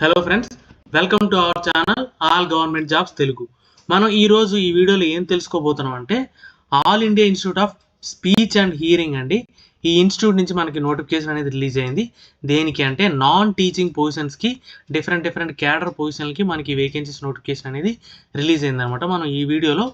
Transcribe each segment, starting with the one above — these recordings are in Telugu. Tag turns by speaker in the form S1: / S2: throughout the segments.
S1: Hello friends, welcome to our channel all government jobs Telugu. మనం ఈరోజు ఈ వీడియోలో ఏం తెలుసుకోబోతున్నాం అంటే all India Institute of Speech and hearing అండి. ఈ ఇన్స్టిట్యూట్ నుంచి మనకి నోటిఫికేషన్ అనేది రిలీజ్ అయింది. దేనికి అంటే నాన్ టీచింగ్ పొజిషన్స్కి డిఫరెంట్ క్యాడర్ పొజిషన్కి మనకి వేకెన్సీస్ నోటిఫికేషన్ అనేది రిలీజ్ అయింది అనమాట. మనం ఈ వీడియోలో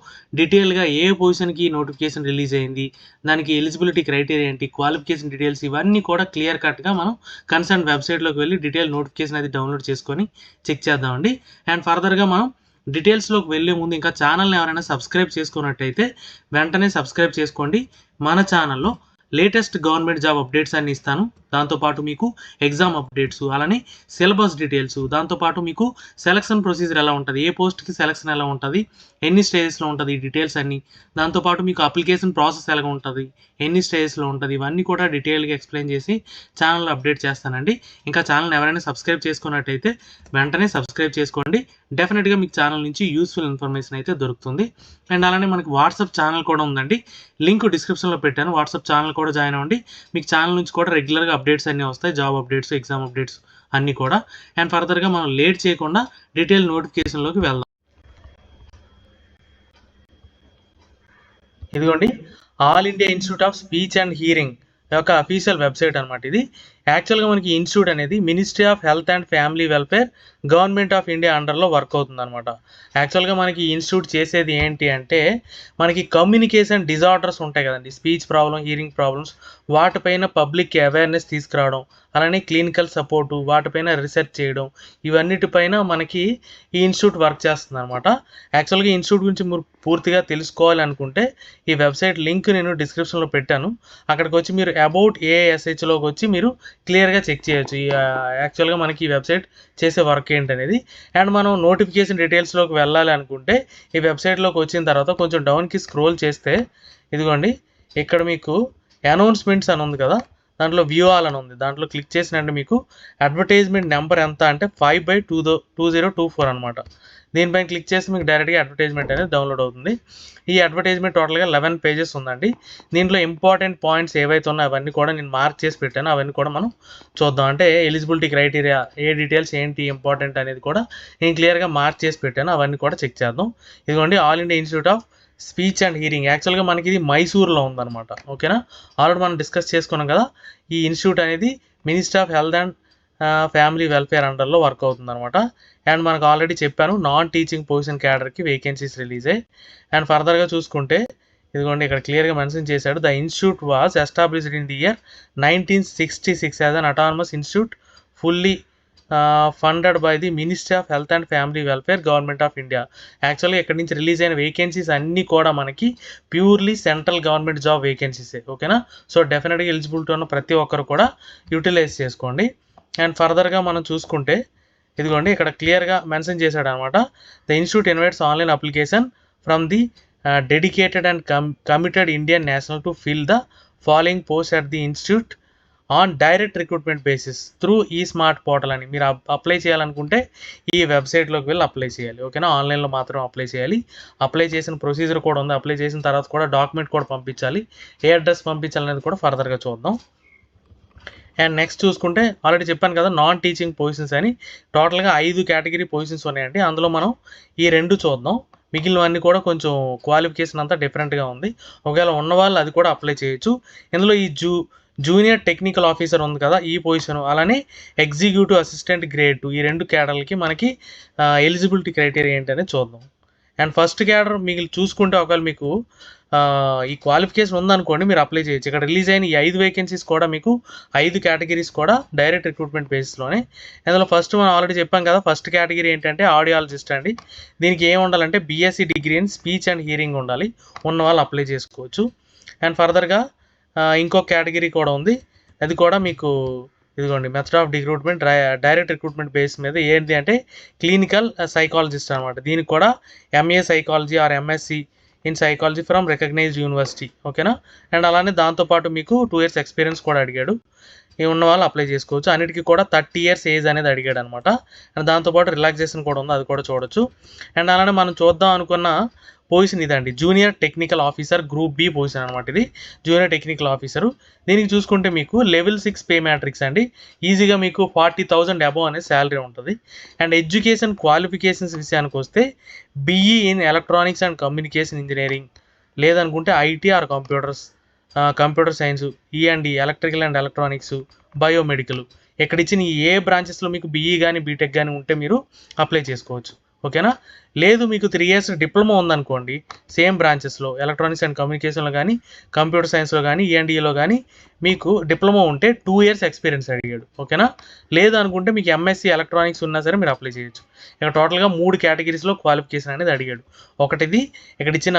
S1: డీటెయిల్గా ఏ పొజిషన్కి నోటిఫికేషన్ రిలీజ్ అయింది, దానికి ఎలిజిబిలిటీ క్రైటీరియా ఏంటి, క్వాలిఫికేషన్ డీటెయిల్స్ ఇవన్నీ కూడా క్లియర్ కట్గా మనం కన్సర్న్ వెబ్సైట్లోకి వెళ్ళి డీటెయిల్ నోటిఫికేషన్ అది డౌన్లోడ్ చేసుకొని చెక్ చేద్దామండి. అండ్ ఫర్దర్గా మనం డీటెయిల్స్లోకి వెళ్ళే ముందు ఇంకా ఛానల్ని ఎవరైనా సబ్స్క్రైబ్ చేసుకున్నట్టయితే వెంటనే సబ్స్క్రైబ్ చేసుకోండి. మన ఛానల్లో లేటెస్ట్ గవర్నమెంట్ జాబ్ అప్డేట్స్ అన్ని ఇస్తాను. దాంతోపాటు మీకు ఎగ్జామ్ అప్డేట్స్, అలానే సిలబస్ డీటెయిల్స్, దాంతోపాటు మీకు సెలక్షన్ ప్రొసీజర్ ఎలా ఉంటుంది, ఏ పోస్ట్కి సెలక్షన్ ఎలా ఉంటుంది, ఎన్ని స్టేజెస్లో ఉంటుంది, ఈ డీటెయిల్స్ అన్నీ, దాంతోపాటు మీకు అప్లికేషన్ ప్రాసెస్ ఎలా ఉంటుంది, ఎన్ని స్టేజెస్లో ఉంటుంది, ఇవన్నీ కూడా డీటెయిల్గా ఎక్స్ప్లెయిన్ చేసి ఛానల్లో అప్డేట్ చేస్తానండి. ఇంకా ఛానల్ ఎవరైనా సబ్స్క్రైబ్ చేసుకున్నట్టయితే వెంటనే సబ్స్క్రైబ్ చేసుకోండి. డెఫినెట్గా మీకు ఛానల్ నుంచి యూస్ఫుల్ ఇన్ఫర్మేషన్ అయితే దొరుకుతుంది. అండ్ అలానే మనకి వాట్సాప్ ఛానల్ కూడా ఉందండి, లింక్ డిస్క్రిప్షన్లో పెట్టాను. వాట్సాప్ ఛానల్ కూడా జాయిన్ అవ్వండి. మీకు ఛానల్ నుంచి కూడా రెగ్యులర్గా అప్డేట్స్ అన్నీ వస్తాయి, జాబ్ అప్డేట్స్, ఎగ్జామ్ అప్డేట్స్ అన్నీ కూడా. అండ్ ఫర్దర్గా మనం లేట్ చేయకుండా డీటెయిల్ నోటిఫికేషన్లోకి వెళ్దాం. ఇదిగోండి, All India Institute of Speech and Hearing యొక్క అఫీషియల్ వెబ్సైట్ అనమాట ఇది. యాక్చువల్గా మనకి ఇన్స్టిట్యూట్ అనేది Ministry of Health and Family Welfare, Government of India అండర్లో వర్క్ అవుతుంది అనమాట. యాక్చువల్గా మనకి ఇన్స్టిట్యూట్ చేసేది ఏంటి అంటే మనకి కమ్యూనికేషన్ డిజార్డర్స్ ఉంటాయి కదండి, స్పీచ్ ప్రాబ్లం, హియరింగ్ ప్రాబ్లమ్స్, వాటిపైన పబ్లిక్ అవేర్నెస్ తీసుకురావడం, అలానే క్లినికల్ సపోర్టు, వాటిపైన రీసెర్చ్ చేయడం, ఇవన్నిటిపైన మనకి ఈ ఇన్స్టిట్యూట్ వర్క్ చేస్తుంది అనమాట. యాక్చువల్గా ఈ ఇన్స్టిట్యూట్ గురించి మీరు పూర్తిగా తెలుసుకోవాలనుకుంటే ఈ వెబ్సైట్ లింక్ నేను డిస్క్రిప్షన్లో పెట్టాను. అక్కడికి వచ్చి మీరు అబౌట్ ఏఎస్హెచ్లోకి వచ్చి మీరు క్లియర్గా చెక్ చేయొచ్చు యాక్చువల్గా మనకి ఈ వెబ్సైట్ చేసే వర్క్ ఏంటనేది. అండ్ మనం నోటిఫికేషన్ డీటెయిల్స్లోకి వెళ్ళాలి అనుకుంటే ఈ వెబ్సైట్లోకి వచ్చిన తర్వాత కొంచెం డౌన్కి స్క్రోల్ చేస్తే ఇదిగోండి, ఇక్కడ మీకు అనౌన్స్మెంట్స్ అని ఉంది కదా, దాంట్లో వ్యూ ఆల్ అని ఉంది. దాంట్లో క్లిక్ చేసినట్టు మీకు అడ్వర్టైజ్మెంట్ నెంబర్ ఎంత అంటే 5/2024 అనమాట. దీనిపైన క్లిక్ చేసి మీకు డైరెక్ట్గా అడ్వర్టైజ్మెంట్ అనేది డౌన్లోడ్ అవుతుంది. ఈ అడ్వర్టైజ్మెంట్ టోటల్గా 11 పేజెస్ ఉందండి. దీంట్లో ఇంపార్టెంట్ పాయింట్స్ ఏవైతే ఉన్నాయో అవన్నీ కూడా నేను మార్క్ చేసి పెట్టాను. అవన్నీ కూడా మనం చూద్దాం. అంటే ఎలిజిబిలిటీ క్రైటీరియా, ఏ డీటెయిల్స్ ఏంటి ఇంపార్టెంట్ అనేది కూడా నేను క్లియర్గా మార్క్ చేసి పెట్టాను. అవన్నీ కూడా చెక్ చేద్దాం. ఇదిగోండి, All India Institute of Speech and hearing. యాక్చువల్గా మనకి ఇది మైసూర్లో ఉందన్నమాట. ఓకేనా, ఆల్రెడీ మనం డిస్కస్ చేసుకున్నాం కదా. ఈ ఇన్స్టిట్యూట్ అనేది Ministry of Health and Family Welfare అండర్లో వర్క్ అవుతుంది అనమాట. అండ్ మనకు ఆల్రెడీ చెప్పాను, నాన్ టీచింగ్ పొజిషన్ క్యాడర్కి వేకెన్సీస్ రిలీజ్ అయ్యి. అండ్ ఫర్దర్గా చూసుకుంటే ఇదిగోండి, ఇక్కడ క్లియర్గా మెన్షన్ చేశాడు, the institute was established in the year 1966 as an autonomous institute fully funded by the Ministry of Health and Family Welfare, Government of India. యాక్చువల్గా ఇక్కడ నుంచి రిలీజ్ అయిన వేకెన్సీస్ అన్నీ కూడా మనకి ప్యూర్లీ సెంట్రల్ గవర్నమెంట్ జాబ్ వేకెన్సీసే. ఓకేనా, సో డెఫినెట్గా ఎలిజిబిలిటీ ఉన్న ప్రతి ఒక్కరు కూడా యూటిలైజ్ చేసుకోండి. అండ్ ఫర్దర్గా మనం చూసుకుంటే ఇదిగోండి, ఇక్కడ క్లియర్గా మెన్షన్ చేశాడు అనమాట, the institute invites online application from the dedicated and committed Indian national to fill the following post at the institute on direct recruitment basis through ఈ స్మార్ట్ పోర్టల్ అని. మీరు అప్లై చేయాలనుకుంటే ఈ వెబ్సైట్లోకి వెళ్ళి అప్లై చేయాలి. ఓకేనా, ఆన్లైన్లో మాత్రం అప్లై చేయాలి. అప్లై చేసిన ప్రొసీజర్ కూడా ఉంది. అప్లై చేసిన తర్వాత కూడా డాక్యుమెంట్ కూడా పంపించాలి. ఏ అడ్రస్ పంపించాలనేది కూడా ఫర్దర్గా చూద్దాం. అండ్ నెక్స్ట్ చూసుకుంటే ఆల్రెడీ చెప్పాను కదా, నాన్ టీచింగ్ పొజిషన్స్ అని టోటల్గా 5 కేటగిరీ పొజిషన్స్ ఉన్నాయండి. అందులో మనం ఈ 2 చూద్దాం. మిగిలినవన్నీ కూడా కొంచెం క్వాలిఫికేషన్ అంతా డిఫరెంట్గా ఉంది. ఒకవేళ ఉన్నవాళ్ళు అది కూడా అప్లై చేయొచ్చు. ఇందులో ఈ జూనియర్ టెక్నికల్ ఆఫీసర్ ఉంది కదా, ఈ పొజిషన్, అలానే ఎగ్జిక్యూటివ్ అసిస్టెంట్ గ్రేడ్ 2, ఈ 2 క్యాడర్లకి మనకి ఎలిజిబిలిటీ క్రైటీరియా ఏంటనేది చూద్దాం. అండ్ ఫస్ట్ క్యాడర్ మిగిలి చూసుకుంటే ఒకవేళ మీకు ఈ క్వాలిఫికేషన్ ఉందనుకోండి, మీరు అప్లై చేయొచ్చు. ఇక్కడ రిలీజ్ అయిన ఈ 5 వేకెన్సీస్ కూడా మీకు 5 కేటగిరీస్ కూడా డైరెక్ట్ రిక్రూట్మెంట్ బేసిస్లోనే. అందులో ఫస్ట్ మనం ఆల్రెడీ చెప్పాం కదా, ఫస్ట్ కేటగిరీ ఏంటంటే ఆడియాలజిస్ట్ అండి. దీనికి ఏం ఉండాలంటే BSc degree in speech and hearing ఉండాలి. ఉన్న వాళ్ళు అప్లై చేసుకోవచ్చు. అండ్ ఫర్దర్గా ఇంకో కేటగిరీ కూడా ఉంది. అది కూడా మీకు ఇదిగోండి, method of recruitment direct recruitment base మీద ఏంటి అంటే క్లినికల్ సైకాలజిస్ట్ అనమాట. దీనికి కూడా MA psychology or MSc in psychology from recognised university. ఓకేనా, అండ్ అలానే దాంతోపాటు మీకు 2 years ఎక్స్పీరియన్స్ కూడా అడిగాడు. ఉన్న వాళ్ళు అప్లై చేసుకోవచ్చు. అన్నిటికీ కూడా 30 years ఏజ్ అనేది అడిగాడు అనమాట. అండ్ దాంతోపాటు రిలాక్సేషన్ కూడా ఉంది, అది కూడా చూడొచ్చు. అండ్ అలానే మనం చూద్దాం అనుకున్న పొజిషన్ ఇదండి, junior technical officer group B position అనమాట. ఇది జూనియర్ టెక్నికల్ ఆఫీసరు. దీనికి చూసుకుంటే మీకు లెవెల్ 6 పే మ్యాట్రిక్స్ అండి. ఈజీగా మీకు 40,000 అబోవ్ అనే శాలరీ ఉంటుంది. అండ్ ఎడ్యుకేషన్ క్వాలిఫికేషన్స్ విషయానికి వస్తే BE in electronics and communication engineering, లేదనుకుంటే ఐటీ ఆర్ కంప్యూటర్ సైన్స్, ఈ&ఈ ఎలక్ట్రికల్ అండ్ ఎలక్ట్రానిక్స్, బయోమెడికల్, ఇక్కడ ఇచ్చిన ఏ బ్రాంచెస్లో మీకు బీఈ కానీ బీటెక్ కానీ ఉంటే మీరు అప్లై చేసుకోవచ్చు. ఓకేనా. లేదు మీకు 3 years డిప్లొమా ఉందనుకోండి, సేమ్ బ్రాంచెస్లో ఎలక్ట్రానిక్స్ అండ్ కమ్యూనికేషన్లో కానీ కంప్యూటర్ సైన్స్లో కానీ ఈ&ఈలో కానీ మీకు డిప్లొమా ఉంటే 2 years ఎక్స్పీరియన్స్ అడిగాడు. ఓకేనా. లేదు అనుకుంటే మీకు ఎంఎస్సీ ఎలక్ట్రానిక్స్ ఉన్నా సరే మీరు అప్లై చేయొచ్చు. ఇక్కడ టోటల్గా 3 కేటగిరీస్లో క్వాలిఫికేషన్ అనేది అడిగాడు. ఒకటిది ఇక్కడ ఇచ్చిన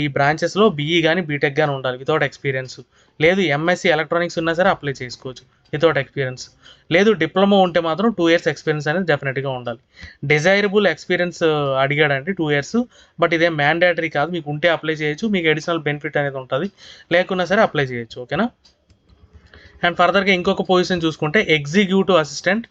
S1: ఈ బ్రాంచెస్లో బీఈ కానీ బీటెక్ కానీ ఉండాలి వితౌట్ ఎక్స్పీరియన్స్. లేదు ఎంఎస్సీ ఎలక్ట్రానిక్స్ ఉన్నా సరే అప్లై చేసుకోవచ్చు వితౌట్ ఎక్స్పీరియన్స్. లేదు డిప్లొమా ఉంటే మాత్రం 2 years ఎక్స్పీరియన్స్ అనేది డెఫినెట్గా ఉండాలి. డిజైరబుల్ ఎక్స్పీరియన్స్ అడిగాడంటే 2 years, బట్ ఇదేం మ్యాండేటరీ కాదు. మీకు ఉంటే అప్లై చేయొచ్చు, మీకు అడిషనల్ బెనిఫిట్ అనేది ఉంటుంది. లేకున్నా సరే అప్లై చేయొచ్చు. ఓకేనా. అండ్ ఫర్దర్గా ఇంకొక పొజిషన్ చూసుకుంటే ఎగ్జిక్యూటివ్ అసిస్టెంట్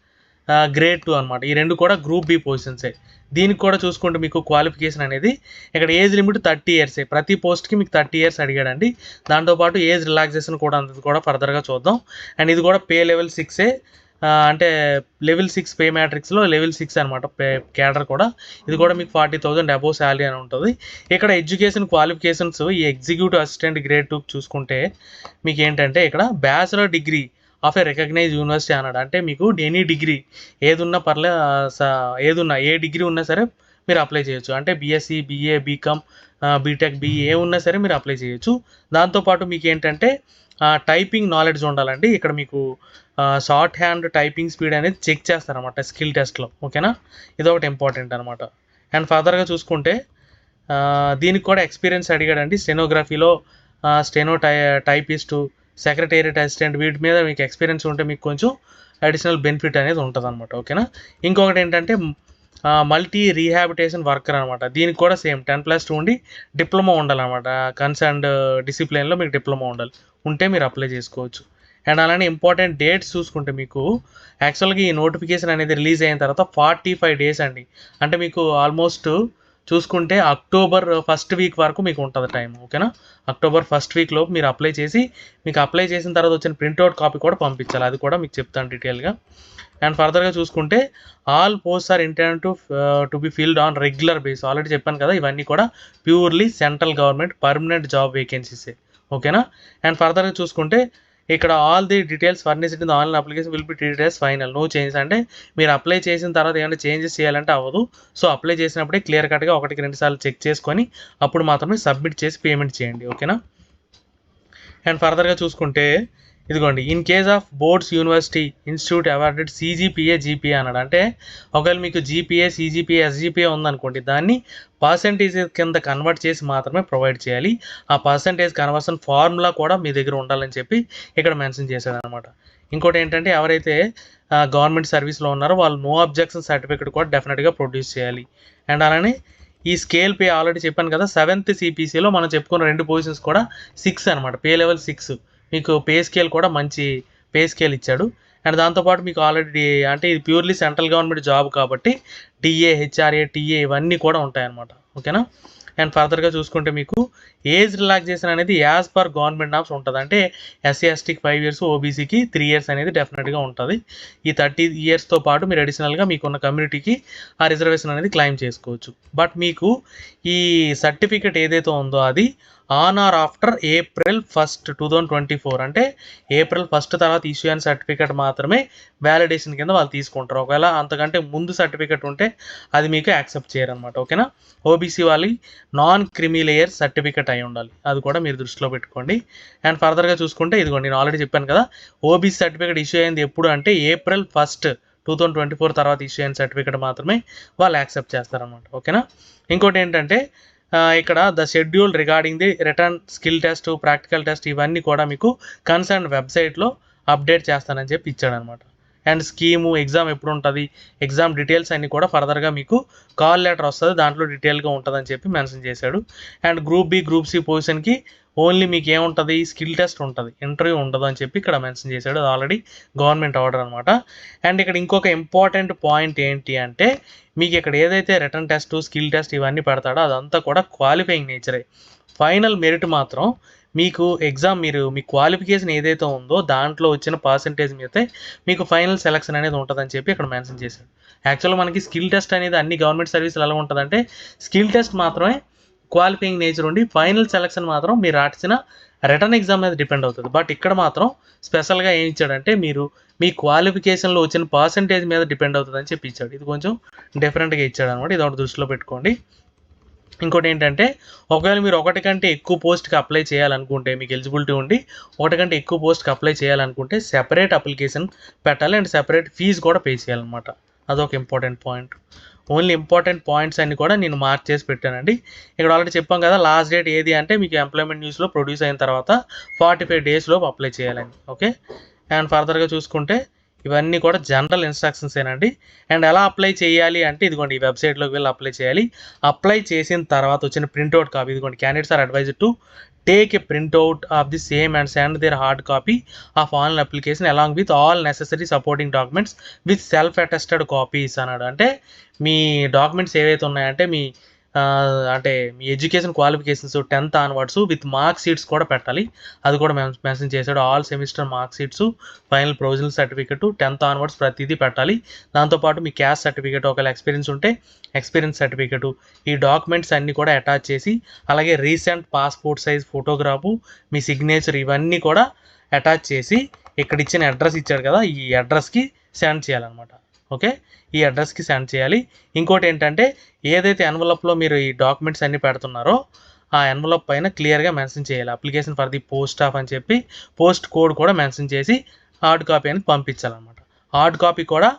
S1: గ్రేడ్ 2 అనమాట. ఈ రెండు కూడా గ్రూప్ బి పొజిషన్సే. దీనికి కూడా చూసుకుంటే మీకు క్వాలిఫికేషన్ అనేది ఇక్కడ ఏజ్ లిమిట్ 30 years. ప్రతి పోస్ట్కి మీకు 30 years అడిగాడండి. దాంతోపాటు ఏజ్ రిలాక్సేషన్ కూడా అనేది కూడా ఫర్దర్గా చూద్దాం. అండ్ ఇది కూడా పే లెవెల్ 6, అంటే లెవెల్ 6 పే మ్యాట్రిక్స్లో లెవెల్ 6 అనమాట క్యాడర్ కూడా. ఇది కూడా మీకు 40,000 అబోవ్ శాలరీ అని ఉంటుంది. ఇక్కడ ఎడ్యుకేషన్ క్వాలిఫికేషన్స్ ఈ ఎగ్జిక్యూటివ్ అసిస్టెంట్ గ్రేడ్ 2 చూసుకుంటే మీకు ఏంటంటే ఇక్కడ bachelor degree of a recognise university అన్నాడు. అంటే మీకు ఎనీ డిగ్రీ ఏదున్నా ఏ డిగ్రీ ఉన్నా సరే మీరు అప్లై చేయొచ్చు. అంటే BSc, BA, BCom, BTech, BE ఏ ఉన్నా సరే మీరు అప్లై చేయొచ్చు. దాంతోపాటు మీకు ఏంటంటే టైపింగ్ నాలెడ్జ్ ఉండాలండి. ఇక్కడ మీకు షార్ట్ హ్యాండ్ టైపింగ్ స్పీడ్ అనేది చెక్ చేస్తారనమాట స్కిల్ టెస్ట్లో. ఓకేనా. ఇదొకటి ఇంపార్టెంట్ అనమాట. అండ్ ఫర్దర్గా చూసుకుంటే దీనికి కూడా ఎక్స్పీరియన్స్ అడిగాడండి. స్టెనోగ్రఫీలో టైపిస్టు, సెక్రటేరియట్ అసిస్టెంట్, వీటి మీద మీకు ఎక్స్పీరియన్స్ ఉంటే మీకు కొంచెం అడిషనల్ బెనిఫిట్ అనేది ఉంటుంది అనమాట. ఓకేనా. ఇంకొకటి ఏంటంటే మల్టీ రీహాబిటేషన్ వర్కర్ అనమాట. దీనికి కూడా సేమ్ 10+2 ఉండి డిప్లొమా ఉండాలన్నమాట. కన్సర్న్డ్ డిసిప్లిన్లో మీకు డిప్లొమా ఉంటే మీరు అప్లై చేసుకోవచ్చు. అండ్ అలానే ఇంపార్టెంట్ డేట్స్ చూసుకుంటే మీకు యాక్చువల్గా ఈ నోటిఫికేషన్ అనేది రిలీజ్ అయిన తర్వాత 45 days అండి. అంటే మీకు ఆల్మోస్ట్ చూసుకుంటే అక్టోబర్ 1st week వరకు మీకు ఉంటుంది టైం. ఓకేనా. అక్టోబర్ 1st week లోపు మీరు అప్లై చేసి, మీకు అప్లై చేసిన తర్వాత వచ్చిన ప్రింట్అవుట్ కాపీ కూడా పంపించాలి. అది కూడా మీకు చెప్తాను డీటెయిల్గా. అండ్ ఫర్దర్గా చూసుకుంటే all post are intend to be filled on regular base. Already చెప్పాను కదా, ఇవన్నీ కూడా purely central government permanent job వేకెన్సీసే. ఓకేనా. అండ్ ఫర్దర్గా చూసుకుంటే ఇక్కడ all the details furnished in the online application will be treated as final, no changes. అంటే మీరు అప్లై చేసిన తర్వాత ఏమైనా చేంజెస్ చేయాలంటే అవ్వదు. సో అప్లై చేసినప్పుడే క్లియర్ కట్గా 1-2 సార్లు చెక్ చేసుకొని అప్పుడు మాత్రమే సబ్మిట్ చేసి పేమెంట్ చేయండి. ఓకేనా. అండ్ ఫర్దర్గా చూసుకుంటే ఇదిగోండి, in case of boards university institute awarded CGPA, GPA అన్నాడు. అంటే ఒకవేళ మీకు GPA, CGPA, SGPA ఉందనుకోండి, దాన్ని పర్సంటేజ్ కింద కన్వర్ట్ చేసి మాత్రమే ప్రొవైడ్ చేయాలి. ఆ పర్సంటేజ్ కన్వర్షన్ ఫార్ములా కూడా మీ దగ్గర ఉండాలని చెప్పి ఇక్కడ మెన్షన్ చేశాడు అనమాట. ఇంకోటి ఏంటంటే ఎవరైతే గవర్నమెంట్ సర్వీస్లో ఉన్నారో వాళ్ళు నో అబ్జెక్షన్ సర్టిఫికేట్ కూడా డెఫినెట్గా ప్రొడ్యూస్ చేయాలి. అండ్ అలానే ఈ స్కేల్ పే ఆల్రెడీ చెప్పాను కదా, 7th CPCలో మనం చెప్పుకున్న 2 పొజిషన్స్ కూడా 6 అనమాట. పే లెవెల్ 6, మీకు పే స్కేల్ కూడా మంచి పే స్కేల్ ఇచ్చాడు. అండ్ దాంతోపాటు మీకు ఆల్రెడీ అంటే ఇది ప్యూర్లీ సెంట్రల్ గవర్నమెంట్ జాబ్ కాబట్టి DA, HRA, TA ఇవన్నీ కూడా ఉంటాయన్నమాట. ఓకేనా. అండ్ ఫర్దర్గా చూసుకుంటే మీకు ఏజ్ రిలాక్సేషన్ అనేది యాజ్ పర్ గవర్నమెంట్ నామ్స్ ఉంటుంది. అంటే SC, STకి 5 years, OBCకి 3 years అనేది డెఫినెట్గా ఉంటుంది. ఈ 30 yearsతో పాటు మీరు అడిషనల్గా మీకున్న కమ్యూనిటీకి ఆ రిజర్వేషన్ అనేది క్లెయిమ్ చేసుకోవచ్చు. బట్ మీకు ఈ సర్టిఫికేట్ ఏదైతే ఉందో అది on are after April 1st, 2024, అంటే April 1st తర్వాత ఇష్యూ అయిన సర్టిఫికేట్ మాత్రమే వ్యాలిడేషన్ కింద వాళ్ళు తీసుకుంటారు. ఒకవేళ అంతకంటే ముందు సర్టిఫికేట్ ఉంటే అది మీకు యాక్సెప్ట్ చేయరు అనమాట. ఓకేనా. OBC వాళ్ళకి నాన్ క్రిమీ లేయర్ సర్టిఫికేట్ అయి ఉండాలి, అది కూడా మీరు దృష్టిలో పెట్టుకోండి. అండ్ ఫర్దర్గా చూసుకుంటే ఇదిగోండి, నేను ఆల్రెడీ చెప్పాను కదా, OBC సర్టిఫికేట్ ఇష్యూ అయింది ఎప్పుడు అంటే April 1st, 2024 తర్వాత ఇష్యూ అయిన సర్టిఫికేట్ మాత్రమే వాళ్ళు యాక్సెప్ట్ చేస్తారనమాట. ఓకేనా. ఇంకోటి ఏంటంటే ఇక్కడ the schedule regarding the return skill test, practical test ఇవన్నీ కూడా మీకు కన్సర్న్ వెబ్సైట్లో అప్డేట్ చేస్తానని చెప్పి ఇచ్చాడనమాట. అండ్ స్కీము, ఎగ్జామ్ ఎప్పుడు ఉంటుంది, ఎగ్జామ్ డీటెయిల్స్ అన్నీ కూడా ఫర్దర్గా మీకు కాల్ లెటర్ వస్తుంది, దాంట్లో డీటెయిల్గా ఉంటుందని చెప్పి మెన్షన్ చేశాడు. And group B, group C పొజిషన్కి ఓన్లీ మీకు ఏముంటుంది, స్కిల్ టెస్ట్ ఉంటుంది, ఇంటర్వ్యూ ఉండదు అని చెప్పి ఇక్కడ మెన్షన్ చేశాడు. అది ఆల్రెడీ గవర్నమెంట్ ఆర్డర్ అనమాట. అండ్ ఇక్కడ ఇంకొక ఇంపార్టెంట్ పాయింట్ ఏంటి అంటే మీకు ఇక్కడ ఏదైతే రిటర్న్ టెస్ట్, స్కిల్ టెస్ట్ ఇవన్నీ పెడతాడో అదంతా కూడా క్వాలిఫైయింగ్ నేచరే. ఫైనల్ మెరిట్ మాత్రం మీకు ఎగ్జామ్ మీ క్వాలిఫికేషన్ ఏదైతే ఉందో దాంట్లో వచ్చిన పర్సంటేజ్ మీదే మీకు ఫైనల్ సెలక్షన్ అనేది ఉంటుందని చెప్పి ఇక్కడ మెన్షన్ చేశాడు. యాక్చువల్గా మనకి స్కిల్ టెస్ట్ అనేది అన్ని గవర్నమెంట్ సర్వీసులు ఎలా ఉంటుందంటే స్కిల్ టెస్ట్ మాత్రమే క్వాలిఫైయింగ్ నేచర్ ఉండి ఫైనల్ సెలక్షన్ మాత్రం మీరు రాసిన రిటర్న్ ఎగ్జామ్ మీద డిపెండ్ అవుతుంది. బట్ ఇక్కడ మాత్రం స్పెషల్గా ఏం ఇచ్చాడంటే మీ క్వాలిఫికేషన్లో వచ్చిన పర్సంటేజ్ మీద డిపెండ్ అవుతుందని చెప్పి ఇచ్చాడు. ఇది కొంచెం డిఫరెంట్గా ఇచ్చాడు అనమాట. ఇది ఒకటి దృష్టిలో పెట్టుకోండి. ఇంకోటి ఏంటంటే ఒకవేళ మీరు ఒకటి కంటే ఎక్కువ పోస్ట్కి అప్లై చేయాలనుకుంటే, మీకు ఎలిజిబిలిటీ ఉండి ఒకటి కంటే ఎక్కువ పోస్ట్కి అప్లై చేయాలనుకుంటే సెపరేట్ అప్లికేషన్ పెట్టాలి అండ్ సెపరేట్ ఫీజు కూడా పే చేయాలన్నమాట. అదొక important point. Only important points అన్ని కూడా నేను మార్క్ చేసి పెట్టానండి. ఇక్కడ ఆల్రెడీ చెప్పాం కదా, లాస్ట్ డేట్ ఏది అంటే మీకు ఎంప్లాయ్మెంట్ న్యూస్లో ప్రొడ్యూస్ అయిన తర్వాత 45 డేస్లోపు అప్లై చేయాలని. ఓకే. అండ్ ఫర్దర్గా చూసుకుంటే ఇవన్నీ కూడా జనరల్ ఇన్స్ట్రక్షన్స్ ఏనండి. అండ్ ఎలా అప్లై చేయాలి అంటే ఇదిగోండి, ఈ వెబ్సైట్లోకి వెళ్ళి అప్లై చేయాలి. అప్లై చేసిన తర్వాత వచ్చిన ప్రింట్అవుట్ కాపీ ఇదిగోండి, candidates are advised to take a printout of the same and send their hard copy of online application along with all necessary supporting documents with self attested copies అన్నాడు. అంటే మీ డాక్యుమెంట్స్ ఏవైతే ఉన్నాయంటే అంటే మీ education qualifications 10th onwards with mark sheets కూడా పెట్టాలి. అది కూడా మెన్షన్ చేశాడు. All semester mark sheets, final provisional certificate 10th onwards ప్రతిదీ పెట్టాలి. దాంతోపాటు మీ క్యాస్ట్ సర్టిఫికేట్, ఒకవేళ ఎక్స్పీరియన్స్ ఉంటే ఎక్స్పీరియన్స్ సర్టిఫికెట్, ఈ డాక్యుమెంట్స్ అన్నీ కూడా అటాచ్ చేసి అలాగే రీసెంట్ పాస్పోర్ట్ సైజ్ ఫోటోగ్రాఫు, మీ సిగ్నేచర్ ఇవన్నీ కూడా అటాచ్ చేసి ఇక్కడ ఇచ్చిన అడ్రస్ ఇచ్చాడు కదా, ఈ అడ్రస్కి సెండ్ చేయాలన్నమాట. ఓకే, ఈ అడ్రస్కి సెండ్ చేయాలి. ఇంకోటి ఏంటంటే ఏదైతే ఎన్వలప్లో మీరు ఈ డాక్యుమెంట్స్ అన్నీ పెడుతున్నారో ఆ ఎన్వలప్ పైన క్లియర్గా మెన్షన్ చేయాలి application for the post of అని చెప్పి పోస్ట్ కోడ్ కూడా మెన్షన్ చేసి హార్డ్ కాపీ అనేది పంపించాలన్నమాట. హార్డ్ కాపీ కూడా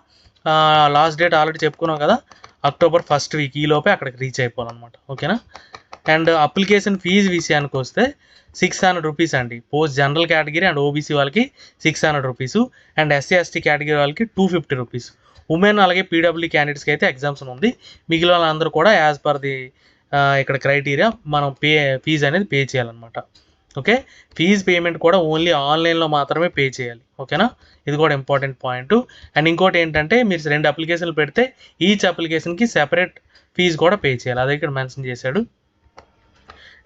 S1: లాస్ట్ డేట్ ఆల్రెడీ చెప్పుకున్నాం కదా, October 1st వీక్ ఈ లోపే అక్కడికి రీచ్ అయిపోవాలన్నమాట. ఓకేనా. అండ్ అప్లికేషన్ ఫీజు విషయానికి వస్తే 600 రూపీస్ అండి. Post general category and OBC వాళ్ళకి 600 rupees and SC ST category వాళ్ళకి 250 రూపీస్. ఉమెన్ అలాగే పీడబ్ల్యూ క్యాండిడేట్స్కి అయితే ఎగ్జామ్షన్ ఉంది. మిగిలిన వాళ్ళందరూ కూడా యాజ్ పర్ ది ఇక్కడ క్రైటీరియా మనం ఫీజు అనేది పే చేయాలన్నమాట. ఓకే, ఫీజు పేమెంట్ కూడా ఓన్లీ ఆన్లైన్లో మాత్రమే పే చేయాలి. ఓకేనా, ఇది కూడా ఇంపార్టెంట్ పాయింట్. అండ్ ఇంకోటి ఏంటంటే మీరు 2 అప్లికేషన్లు పెడితే ఈచ్ అప్లికేషన్కి సెపరేట్ ఫీజు కూడా పే చేయాలి. అదే ఇక్కడ మెన్షన్ చేశాడు.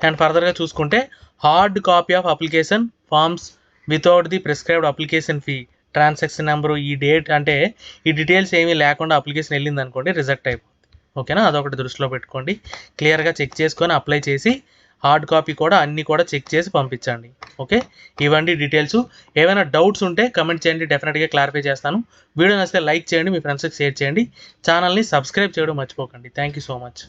S1: అండ్ ఫర్దర్గా చూసుకుంటే hard copy of application forms without the prescribed application fee, transaction number, ఈ డేట్ అంటే ఈ డీటెయిల్స్ ఏమీ లేకుండా అప్లికేషన్ వెళ్ళింది అనుకోండి రిజెక్ట్ అయిపోతుంది. ఓకేనా, అదొకటి దృష్టిలో పెట్టుకోండి. క్లియర్గా చెక్ చేసుకొని అప్లై చేసి హార్డ్ కాపీ కూడా అన్నీ కూడా చెక్ చేసి పంపించండి. ఓకే, ఇవన్నీ డీటెయిల్స్. ఏమైనా డౌట్స్ ఉంటే కమెంట్ చేయండి, డెఫినెట్గా క్లారిఫై చేస్తాను. వీడియో నచ్చితే లైక్ చేయండి, మీ ఫ్రెండ్స్కి షేర్ చేయండి. ఛానల్ని సబ్స్క్రైబ్ చేయడం మర్చిపోకండి. Thank you so much.